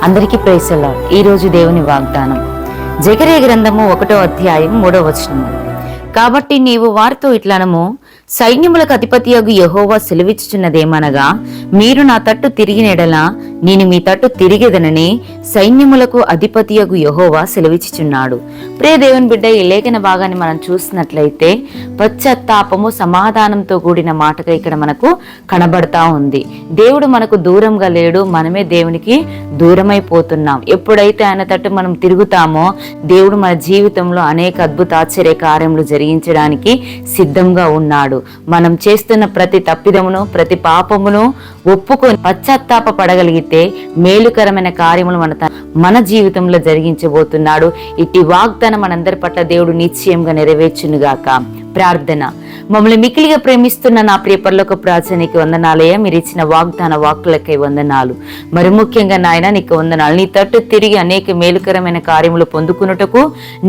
అందరికీ praise the lord. ఈ రోజు దేవుని వాగ్దానం జెకర్యా గ్రంథము 1వ అధ్యాయం 3వ వచనం. కాబట్టి నీవు వారితో ఇట్లనము, సైన్యములకు అధిపతియగు యెహోవా సెలవిచ్చుచున్నదేమనగా, మీరు నా తట్టు తిరిగిన ఎడల నేను మీ తట్టు తిరిగేదనని సైన్యములకు అధిపతియగు యెహోవా సెలవిచ్చుచున్నాడు. ప్రియ దేవుని బిడ్డ, ఈ లేఖన భాగాన్ని మనం చూసినట్లయితే పశ్చాత్తాపము సమాధానంతో కూడిన మాటగా ఇక్కడ మనకు కనబడతా ఉంది. దేవుడు మనకు దూరంగా లేడు, మనమే దేవునికి దూరమైపోతున్నాం. ఎప్పుడైతే ఆయన తట్టు మనం తిరుగుతామో దేవుడు మన జీవితంలో అనేక అద్భుత ఆశ్చర్య కార్యములు జరిగించడానికి సిద్ధంగా ఉన్నాడు. మనం చేస్తున్న ప్రతి తప్పిదమును, ప్రతి పాపమును ఒప్పుకొని పశ్చాత్తాప పడగలిగితే మేలుకరమైన కార్యములు మన జీవితంలో జరిగించబోతున్నాడు. ఇట్టి వాగ్దానం మనందరి పట్ల దేవుడు నిశ్చయంగా నెరవేర్చునుగాక. ప్రార్థన. మమ్మల్ని మిక్కిలిగా ప్రేమిస్తున్న నా ప్రియ పరలోక ప్రార్థనకి వందనాలయ్యా. మీరు ఇచ్చిన వాగ్దాన వాక్కులకై వందనాలు. మరి ముఖ్యంగా నాయన నీకు వందనాలు. నీ తట్టు తిరిగి అనేక మేలుకరమైన కార్యములు పొందుకున్నటకు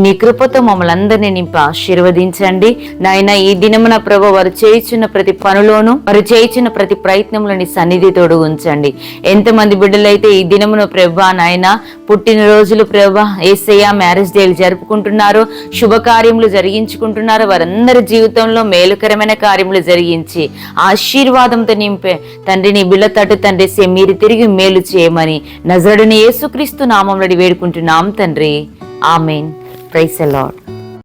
నీ కృపతో మమ్మల్ని అందరినీ నింపి ఆశీర్వదించండి నాయన. ఈ దినమున ప్రభు వారు చేయుచున్న ప్రతి పనులోను, వారు చేయుచున్న ప్రతి ప్రయత్నంలో నీ సన్నిధితోడు ఉంచండి. ఎంతమంది బిడ్డలైతే ఈ దినమున ప్రభా నాయన పుట్టినరోజులు ప్రభా యేసయ్య మ్యారేజ్ డేలు జరుపుకుంటున్నారో, శుభకార్యములు జరిగించుకుంటున్నారో, వారందరి జీవితంలో మేలుకరమైన కార్యములు జరిగించి ఆశీర్వాదంతో నింపే తండ్రి నీ బిడ్డ తట్టు తండ్రి మీరు తిరిగి మేలు చేయమని నజరుడైన యేసుక్రీస్తు నామములో వేడుకుంటున్నాం తండ్రి. ఆమేన్. Praise the lord.